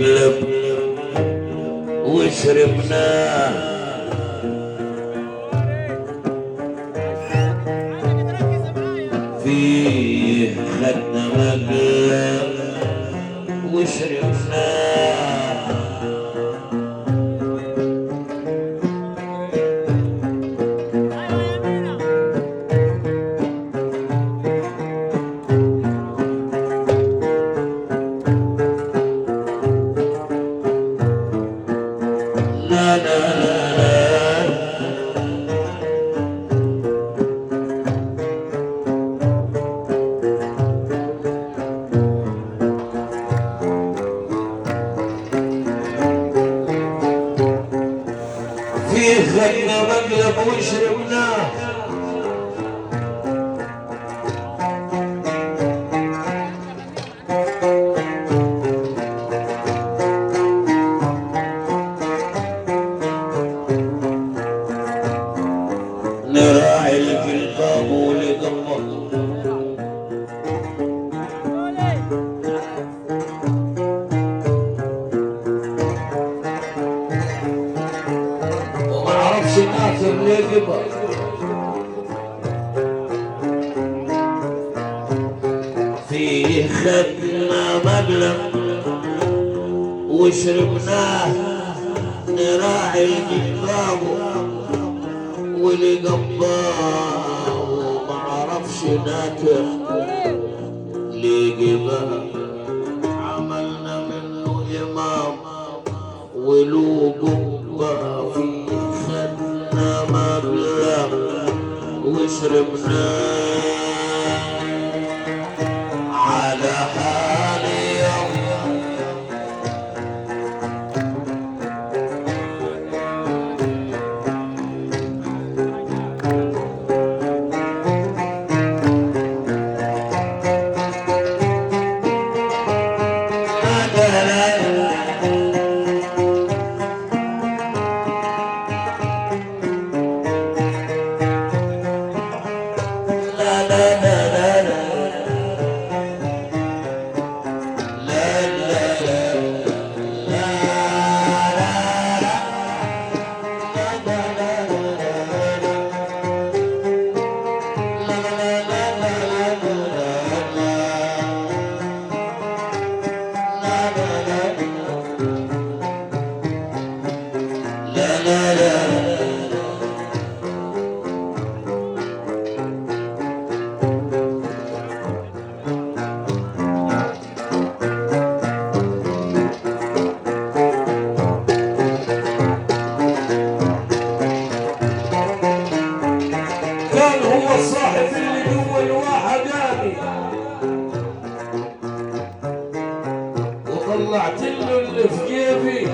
مقلب وشربناه فيه خدنا مقلب وشربناه لا لا فيه خدنا مقلب وشربناه نراعي الجلباب ولقمه وما عرفش ناثر لقبه فيه خدنا مقلب وشربناه نراعي الجلباب ولقباه وما عرفش ناكر لقباه عملنا منه إمام ولو قباه في خدنا مقلب وشربناه على حالي كان هو الصاحب اللي جوا الوحداني وطلعت له اللي في جيبي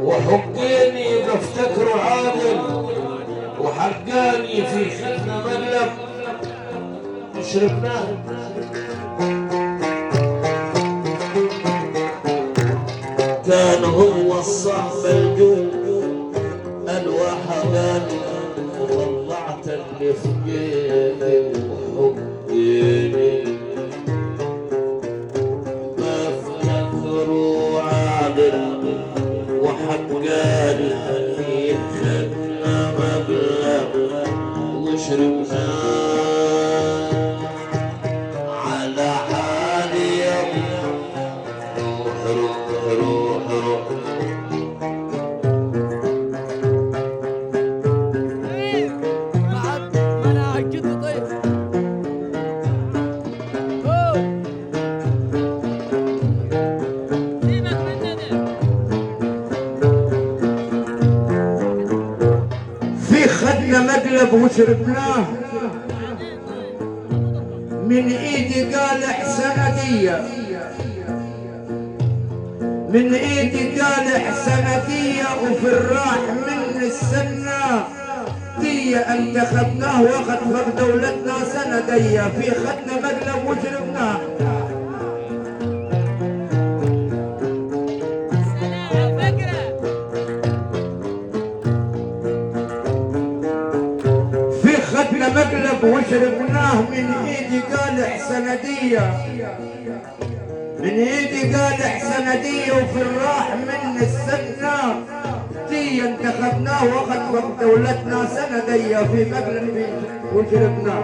وحقيني بفتكره عادل وحقاني في خدنا مقلب شربناه كان هو الصاحب الجود الوحداني وطلعت اللي في جيبي وحقيني بفتكره عادل وحقاني خدنا مقلب وشربناه على حالي روح روح روح روح خدنا مقلب وشربناه من ايدي قالح سندية من ايدي قالح سندية وفي الراح من السنة دية انت خدناه واخد فوق دولتنا سندية في خدنا مقلب وشربناه مقلب وشربناه من ايدي قالح سندية من ايدي قادح سندية وفي الراح من السنة دي انتخبناه واخد وقت دولتنا سندية في مقلب وشربناه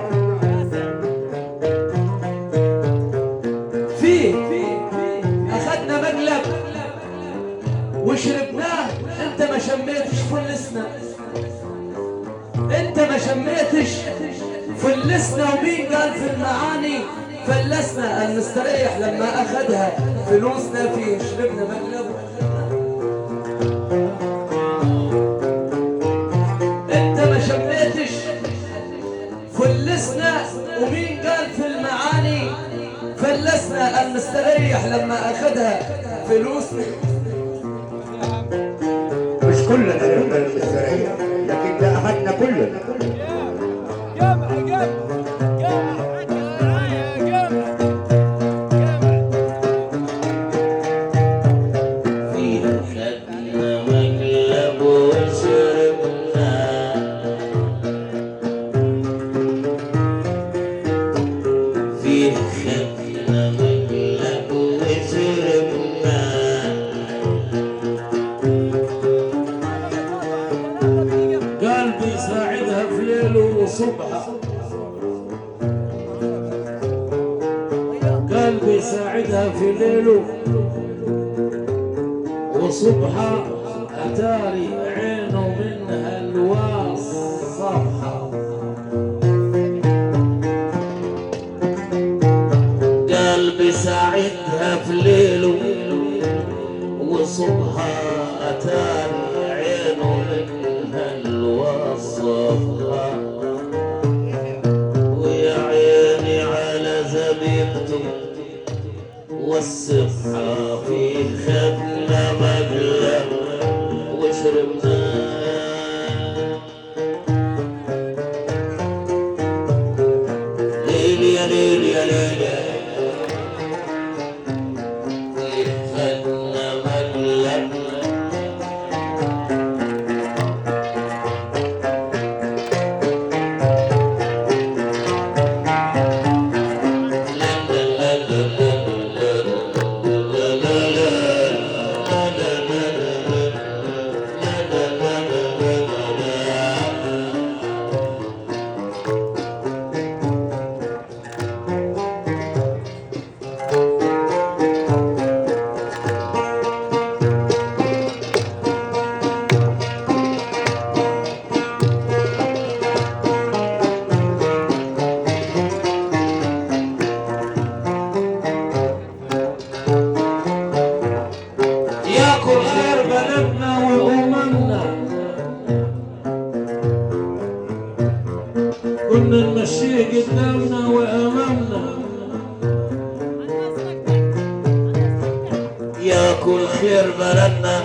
فيه اخدنا مقلب وشربناه. انت ما شميتش فلسنا، انت ما شميتش فلسنا. ومين قال في المعاني فلسنا؟ ان نستريح لما اخدها فلوسنا فيه شربنا مقلب. انت ما شميتش فلسنا. ومين قال في المعاني فلسنا؟ ان نستريح لما اخدها فلوسنا. مش كلنا نقدر نستريح لكن ده اخدنا كلنا. قلبي يساعدها في ليله وصبحه، قلبي يساعدها في ليله وصبحه. اتاري عينه منها الواص صفحه. قلبي يساعدها في ليله وصبحه. اتاري عينه منها الوصفها. ويا عيني على زبيبته والصفحة فيه خدنا مقلب وشربنا. ليل يا ليل يا ليل فيه خدنا مقلب. ياكل خير بلدنا وأممنا. كنا نمشيه قدامنا وأمامنا. ياكل خير بلدنا